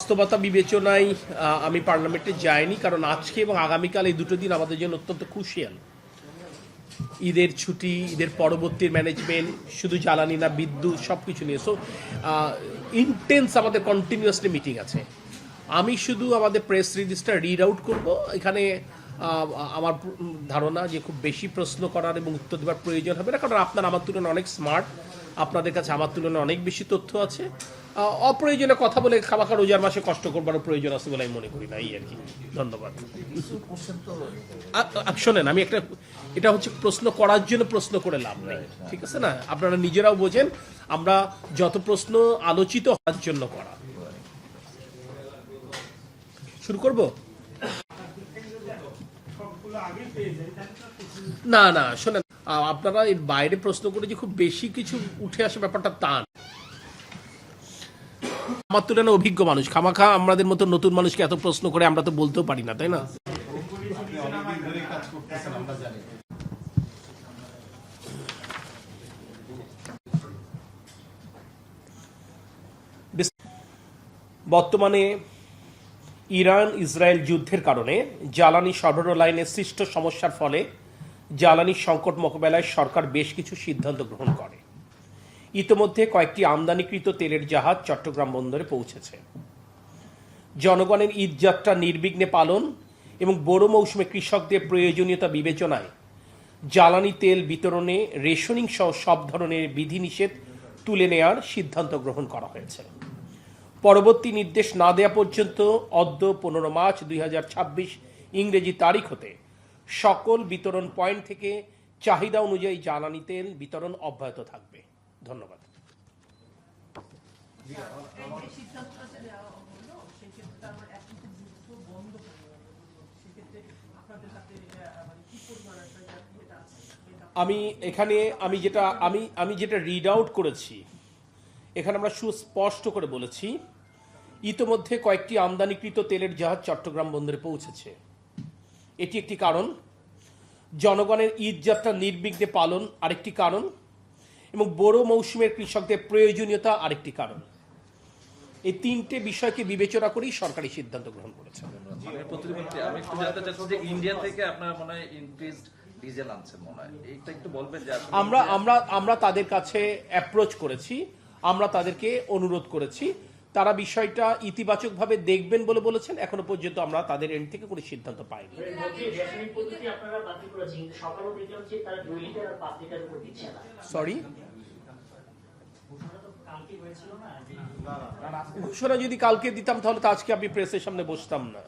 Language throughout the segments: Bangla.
বাস্তবতা বিবেচনায় আমি পার্লামেন্টে যাইনি, কারণ আজকে এবং আগামীকাল এই দুটো দিন আমাদের জন্য অত্যন্ত ক্রুশিয়াল। ঈদের ছুটি, ঈদের পরবর্তী ম্যানেজমেন্ট, শুধু জ্বালানি না, বিদ্যুৎ, সব কিছু নিয়ে। সো ইন্টেন্স আমাদের কন্টিনিউয়াসলি মিটিং আছে। আমি শুধু আমাদের প্রেস রিলিজটা রিড আউট করবো। এখানে আমার ধারণা যে খুব বেশি প্রশ্ন করার এবং উত্তর দেওয়ার প্রয়োজন হবে না, কারণ আপনারা আমার তুলনায় অনেক স্মার্ট, আপনাদের কাছে আমার তুলনায় অনেক বেশি তথ্য আছে। অপ্রয়োজনে কথা বলে খামাখা রোজার মাসে কষ্ট করবার প্রয়োজন আছে বলে আমি মনে করি না, এই আর কি। ধন্যবাদ। শোনেন, আমি এটা হচ্ছে প্রশ্ন করার জন্য প্রশ্ন করে লাভ নেই, ঠিক আছে না? আপনারা নিজেরাও বোঝেন, আমরা যত প্রশ্ন আলোচিত হওয়ার জন্য করা। শুরু করব? না না, শোনেন, আপনারা এর বাইরে প্রশ্ন করে যে খুব বেশি কিছু উঠে আসে ব্যাপারটা তা না। আমার তুলনায় অভিজ্ঞ মানুষ, খামাখা আমাদের মতো নতুন মানুষকে এত প্রশ্ন করে আমরা তো বলতেও পারি না, তাই না? বর্তমানে ইরান ইসরায়েল যুদ্ধের কারণে জ্বালানি সরবরাহ লাইনে সৃষ্ট সমস্যার ফলে জ্বালানি সংকট মোকাবেলায় সরকার বেশ কিছু সিদ্ধান্ত গ্রহণ করে। ইতোমধ্যে কয়েকটি আমদানিকৃত তেলের জাহাজ চট্টগ্রাম বন্দরে পৌঁছেছে। জনগণের ঈদযাত্রা নির্বিঘ্নে পালন এবং বড় মৌসুমে কৃষকদের প্রয়োজনীয়তা বিবেচনায় জ্বালানি তেল বিতরণে রেশনিং সহ সব ধরনের বিধিনিষেধ তুলে নেওয়ার সিদ্ধান্ত গ্রহণ করা হয়েছে। পরবর্তী নির্দেশ না দেওয়া পর্যন্ত অদ্য 15 মার্চ 2026 ইংরেজি তারিখ হতে সকল বিতরণ পয়েন্ট থেকে চাহিদা অনুযায়ী জ্বালানি তেল বিতরণ অব্যাহত থাকবে। ধন্যবাদ। আমি যেটা রিড আউট করেছি, এখানে আমরা সুস্পষ্ট করে বলেছি ইতোমধ্যে কয়েকটি আমদানিকৃত তেলের জাহাজ চট্টগ্রাম বন্দরে পৌঁছেছে। এটি একটি কারণ, জনগণের ঈদযাত্রা নির্বিঘ্নে পালন আরেকটি কারণ, এবং বড় মৌসুমের কৃষকদের প্রয়োজনীয়তা আরেকটি কারণ। এই তিনটে বিষয়কে বিবেচনা করেই সরকারি সিদ্ধান্ত গ্রহণ করেছে। আমি একটু জানতে চাচ্ছি যে ইন্ডিয়া থেকে আপনারা মনে হয় ইনক্রিজড ডিজেল আনছেন, মনে হয় এইটা একটু বলবেন যে আমরা তাদের কাছে অ্যাপ্রোচ করেছি, আমরা তাদেরকে অনুরোধ করেছি, তারা বিষয়টা ইতিবাচকভাবে দেখবেন বলে বলেছেন। এখনো পর্যন্ত আমরা তাদের এন্ড থেকে কোনো সিদ্ধান্ত পাইনি। সরি, ঘোষণা যদি কালকে দিতাম তাহলে তো আজকে আপনি প্রেসের সামনে বসতাম না।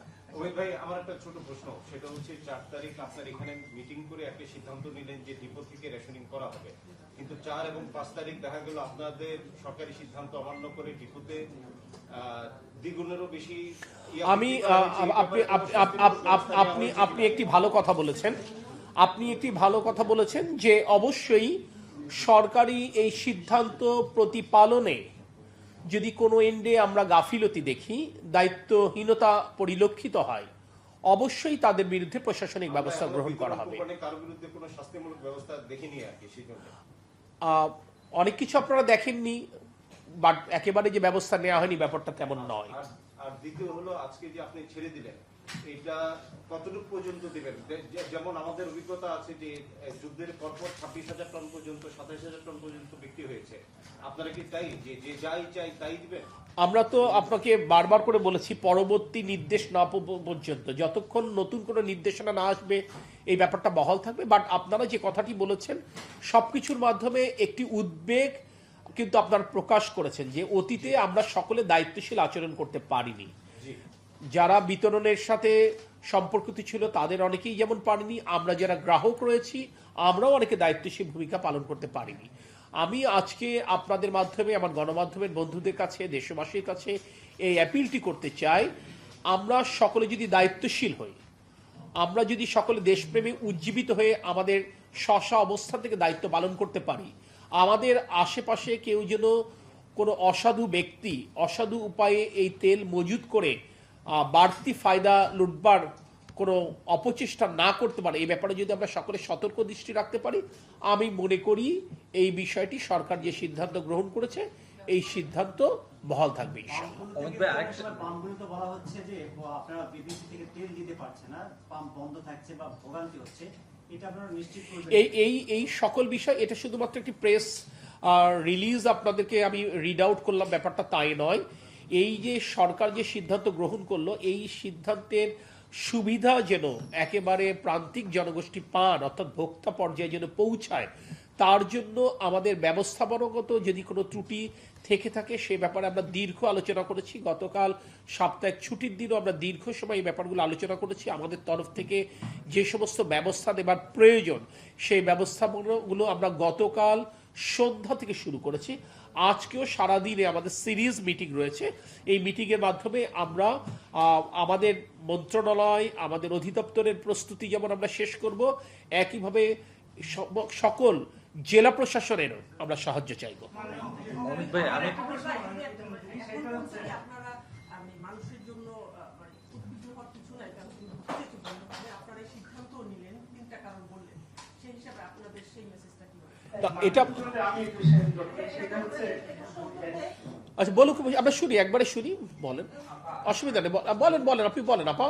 ভাই, আমার একটা ছোট প্রশ্ন, সেটা হচ্ছে 4 তারিখ আপনার এখানে মিটিং করে একটা সিদ্ধান্ত নিলেন যে ডিপো থেকে রেশনিং করা হবে, কিন্তু 4 এবং 5 তারিখ দেখা গেল আপনাদের সরকারি সিদ্ধান্ত অমান্য করে ডিপোতে দ্বিগুণেরও বেশি। আপনি একটি ভালো কথা বলেছেন, যে অবশ্যই সরকারি এই সিদ্ধান্ত প্রতিপালনে যদি কোনো এন্ডে আমরা গাফিলতি দেখি, দায়িত্বহীনতা পরিলক্ষিত হয়, অবশ্যই তাদের বিরুদ্ধে প্রশাসনিক ব্যবস্থা গ্রহণ করা হবে। অনেক কিছু আপনারা দেখেননি, বাট একেবারে যে ব্যবস্থা নেওয়া হয়নি ব্যাপারটা তেমন নয়। আর দ্বিতীয় হলো, আজকে যে আপনি ছেড়ে দিলেন, এটা কতটুকু পর্যন্ত দিবেন? যেমন আমাদের অভিজ্ঞতা আছে যে যুদ্ধের পরপর 26,000 টন পর্যন্ত, 27,000 টন পর্যন্ত বিক্রি হয়েছে। আপনারা কি তাই যে যাই চাই তাই দিবেন? আমরা তো আপনাকে বারবার করে বলেছি, পরবর্তী নির্দেশ না পর্যন্ত, যতক্ষণ নতুন কোনো নির্দেশনা না আসবে এই ব্যাপারটা বহাল থাকবে। বাট আপনারা যে কথাটি বলেছেন, সবকিছুর মাধ্যমে একটি উদ্বেগ কিন্তু আপনারা প্রকাশ করেছেন যে অতীতে আমরা সকলে দায়িত্বশীল আচরণ করতে পারিনি। যারা বিতরণের সাথে সম্পর্কিত ছিল তাদের অনেকেই যেমন পারেনি, আমরা যারা গ্রাহক রয়েছি আমরাও অনেকে দায়িত্বশীল ভূমিকা পালন করতে পারিনি। আমি আজকে আপনাদের মাধ্যমে আমার গণমাধ্যমের বন্ধুদের কাছে, দেশবাসীর কাছে এই অ্যাপিলটি করতে চাই, আমরা সকলে যদি দায়িত্বশীল হই, আমরা যদি সকলে দেশপ্রেমে উজ্জীবিত হয়ে আমাদের স্ব অবস্থান থেকে দায়িত্ব পালন করতে পারি, আমাদের আশেপাশে কেউ যেন কোনো অসাধু ব্যক্তি অসাধু উপায়ে এই তেল মজুত করে বাড়তি ফায়দা লুটবার কোনো অপচেষ্টা না করতে পারে, এই ব্যাপারে যদি আমরা সকলে সতর্ক দৃষ্টি রাখতে পারি, আমি মনে করি এই বিষয়টি সরকার যে সিদ্ধান্ত গ্রহণ করেছে এই সিদ্ধান্ত বহাল থাকবে ইনশাআল্লাহ। অমিত ভাই, আরেকটা পাম্পগুলো তো বলা হচ্ছে যে আপনারা বিদেশি থেকে তেল দিতে পারছে না, পাম্প বন্ধ থাকছে বা ভোগান্তি হচ্ছে, এটা আপনারা নিশ্চিত করবেন? এই সকল বিষয়, এটা শুধুমাত্র একটি প্রেস রিলিজ আপনাদেরকে আমি রিড আউট করলাম, ব্যাপারটা তাই নয়। এই যে সরকার যে সিদ্ধান্ত গ্রহণ করলো, এই সিদ্ধান্তের সুবিধা যেন একেবারে প্রান্তিক জনগোষ্ঠী পান, অর্থাৎ ভোক্তা পর্যায়ে যেন পৌঁছায়, তার জন্য আমাদের ব্যবস্থাপনাগত যদি কোনো ত্রুটি থেকে থাকে সে ব্যাপারে আমরা দীর্ঘ আলোচনা করেছি। গতকাল সাপ্তাহিক ছুটির দিনও আমরা দীর্ঘ সময় এই ব্যাপারগুলো আলোচনা করেছি। আমাদের তরফ থেকে যে সমস্ত ব্যবস্থা নেবার প্রয়োজন সেই ব্যবস্থাপনাগুলো আমরা গতকাল সন্ধ্যা থেকে শুরু করেছি। আজকেও সারাদিনে আমাদের সিরিজ মিটিং রয়েছে। এই মিটিংয়ের মাধ্যমে আমরা আমাদের মন্ত্রণালয়, আমাদের অধিদপ্তরের প্রস্তুতি যেমন আমরা শেষ করব, একইভাবে সকল জেলা প্রশাসনেরও আমরা সাহায্য চাইব। অমিত ভাই, আমি মানুষের জন্য উদ্বিগ্ন হওয়ার কিছু নাই, কারণ আপনারা এই সিদ্ধান্ত নিলেন, তিনটা কারণ বললেন, সেই হিসাবে আপনাদের সেই মেসেজটা কি হবে? এটা আচ্ছা বলুক, আমরা শুনি, একবারে শুনি, বলেন, অসুবিধা নেই, বলেন আপনি বলেন, আপা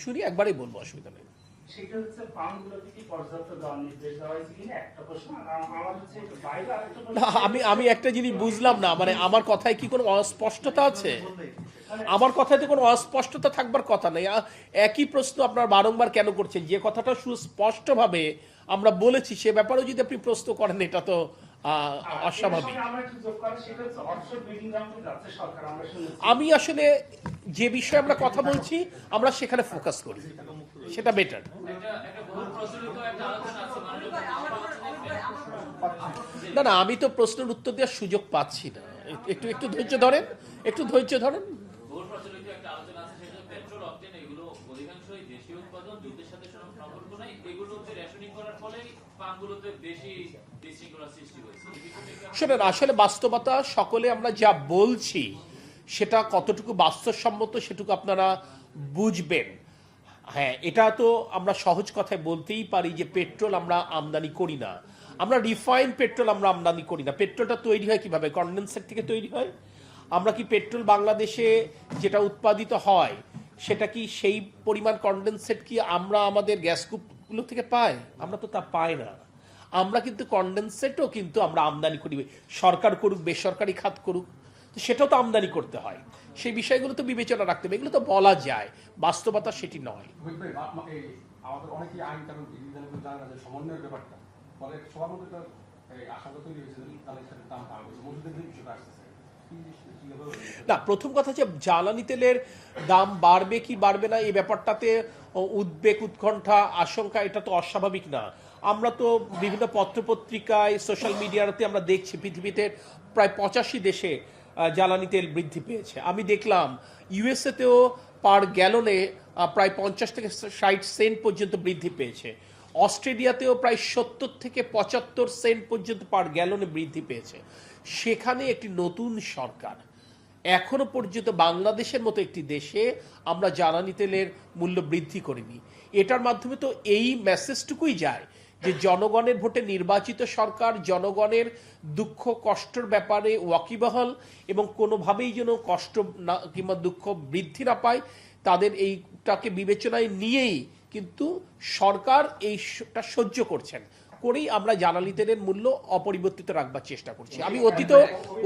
শুনি, একবারেই বলবো, অসুবিধা নেই। সেটা হচ্ছে ফার্মগুলোতে কি পর্যাপ্ত দেওয়ার নির্দেশ দেওয়া হয়েছে কিনা একটা প্রশ্ন। আর আমার হচ্ছে বাইরে আরেকটা প্রশ্ন। আমি একটা জিনিস বুঝলাম না, মানে আমার কথায় কি কোনো অস্পষ্টতা আছে? আমার কথায় তো কোনো অস্পষ্টতা থাকবার কথা নেই। একই প্রশ্ন আপনার বারংবার কেন করছেন? যে কথাটা সুস্পষ্টভাবে আমরা বলেছি সে ব্যাপারেও যদি আপনি প্রশ্ন করেন, এটা তো অস্বাভাবিক। আমি আসলে যে বিষয়ে আমরা কথা বলছি আমরা সেখানে ফোকাস করি, সেটা বেটার। না, আমি তো প্রশ্নের উত্তর দেওয়ার সুযোগ পাচ্ছি না। একটু ধৈর্য ধরেন, একটু ধৈর্য ধরেন। শোনেন, আসলে বাস্তবতা সকলে আমরা যা বলছি সেটা কতটুকু বাস্তবসম্মত সেটুকু আপনারা বুঝবেন। হ্যাঁ, এটা তো আমরা সহজ কথায় বলতেই পারি যে পেট্রোল আমরা আমদানি করি না, আমরা রিফাইন্ড পেট্রোল আমরা আমদানি করি না। পেট্রোলটা তৈরি হয় কিভাবে? কনডেন্সেট থেকে তৈরি হয়। আমরা কি পেট্রোল বাংলাদেশে যেটা উৎপাদিত হয় সেটা কি সেই পরিমাণ কনডেন্সেট কি আমরা আমাদের গ্যাস কূপগুলো থেকে পাই? আমরা তো তা পাই না। আমরা কিন্তু কনডেন্সেটও কিন্তু আমরা আমদানি করি, সরকার করুক বেসরকারি খাত করুক, তো সেটাও তো আমদানি করতে হয়। সেই বিষয়গুলো তো বিবেচনা রাখতে হবে, এগুলো তো বলা যায়, বাস্তবতা সেটি নয়। আমাদের অনেকেই আইন কানুন জানে না যে সমন্বয়ের ব্যাপারটা, ফলে সবার মধ্যে একটা আশঙ্কা তৈরি হয়েছে তাদের সাথে দাম বাড়বে, মজুদের বিষয়টা আসতেছে। না, প্রথম কথা হচ্ছে জ্বালানি তেলের দাম বাড়বে কি বাড়বে না এই ব্যাপারটাতে উদ্বেগ, উৎকণ্ঠা, আশঙ্কা এটা তো অস্বাভাবিক না। আমরা তো বিভিন্ন পত্রপত্রিকায়, সোশ্যাল মিডিয়াতে আমরা দেখছি পৃথিবীতে প্রায় 85 দেশে জ্বালানি তেল বৃদ্ধি পেয়েছে। আমি দেখলাম ইউএসএতেও পার গ্যালনে প্রায় 50 থেকে 60 সেন্ট পর্যন্ত বৃদ্ধি পেয়েছে। অস্ট্রেলিয়াতেও প্রায় 70 থেকে 75 সেন্ট পর্যন্ত পার গ্যালনে বৃদ্ধি পেয়েছে। সেখানে একটি নতুন সরকার, এখনো পর্যন্ত বাংলাদেশের মতো একটি দেশে আমরা জ্বালানি তেলের মূল্য বৃদ্ধি করিনি। এটার মাধ্যমে তো এই মেসেজটুকুই যায় যে জনগণের ভোটে নির্বাচিত সরকার জনগণের দুঃখ কষ্টের ব্যাপারে ওয়াকিবহাল এবং কোনোভাবেই যেন কষ্ট না কিংবা দুঃখ বৃদ্ধি না পায়, তাদের এইটাকে বিবেচনায় নিয়েই কিন্তু সরকার এইটা সহ্য করছেন, করেই আমরা জ্বালানি তেলের মূল্য অপরিবর্তিত রাখবার চেষ্টা করছি। আমি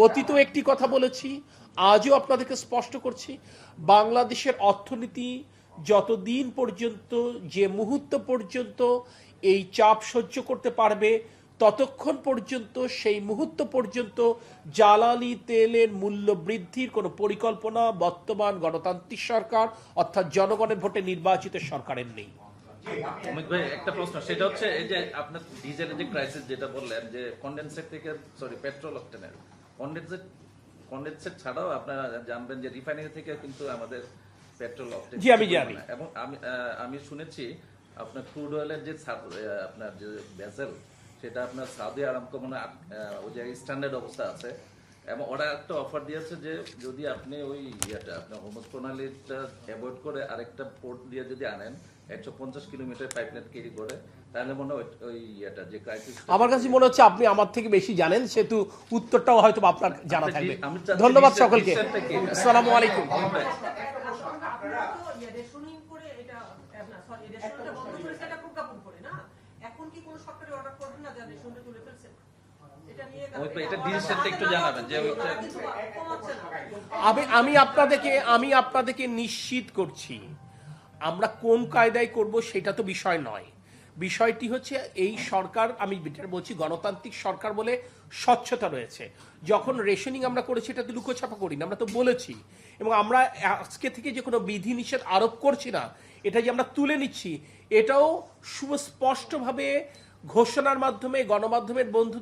অতীত একটি কথা বলেছি, আজও আপনাদেরকে স্পষ্ট করছি, বাংলাদেশের অর্থনীতি যতদিন পর্যন্ত, যে মুহূর্ত পর্যন্ত এই চাপ সহ্য করতে পারবে ততক্ষণ পর্যন্ত, সেই মুহূর্ত পর্যন্ত জ্বালানি তেলের মূল্য বৃদ্ধির কোনো পরিকল্পনা বর্তমান গণতান্ত্রিক সরকার অর্থাৎ জনগণের ভোটে নির্বাচিত সরকারের নেই। অমিত ভাই, একটা প্রশ্ন, সেটা হচ্ছে এই যে আপনার ডিজেলের যে ক্রাইসিস যেটা বললেন, যে কনডেনসেট থেকে পেট্রোল অকটেনের কনডেনসেট ছাড়াও আপনারা জানবেন যে রিফাইনারি থেকে কিন্তু আমাদের পেট্রোল অকটেন, জি আমি জানি, এবং আমি শুনেছি আপনার ক্রুড অয়েলের যে আপনার যে ভেসেল সেটা আপনার সৌদি আরামকো মানে ওই যে স্ট্যান্ডার্ড অবস্থা আছে, এবং ওরা একটা অফার দিয়েছে যে যদি আপনি ওই আপনার হোমস প্রণালীটা অ্যাভয়েড করে আরেকটা পোর্ট দিয়ে যদি আনেন 150 কিলোমিটার পাইপলাইন ক্যারি করে, তাহলে মনে হয় ওই ইয়েটা যে ক্রাইসিস আমার কাছে মনে হচ্ছে আপনি আমার থেকে বেশি জানেন, সেহেতু উত্তরটাও হয়তো আপনার জানা আপনি থাকবে। আমি চাচ্ছি ধন্যবাদ ডিসিশন- সকলকে। ডিসিশনটা কি? আসসালামু আলাইকুম। আপনারা তো রেশনিং করে এটা সরি রেশনটা বন্ধ করে সেটা প্রজ্ঞাপন করে না, এখন কি কোনো সরকারি অর্ডার করবেন না যে রেশনটা তুলে ফেলছেন? এটা নিয়ে ওই তো এটা ডিসিশনটা একটু জানাবেন যে ওইটা কিন্তু কমাচ্ছে না। আমি আপনাদেরকে নিশ্চিত করছি, আমরা কোন কায়দায় করব সেটা তো বিষয় নয়। বিষয়টি হচ্ছে এই সরকার, আমি যেটা বলছি গণতান্ত্রিক সরকার বলে স্বচ্ছতা রয়েছে। যখন রেশনিং আমরা করেছি এটা তো লুকোছাপা করিনি, আমরা তো বলেছি। এবং আমরা আজকে থেকে যে কোনো বিধিনিষেধ আরোপ করছি না, এটা যে আমরা তুলে নিচ্ছি এটাও সুস্পষ্টভাবে ঘোষণার মাধ্যমে গণমাধ্যমের বন্ধু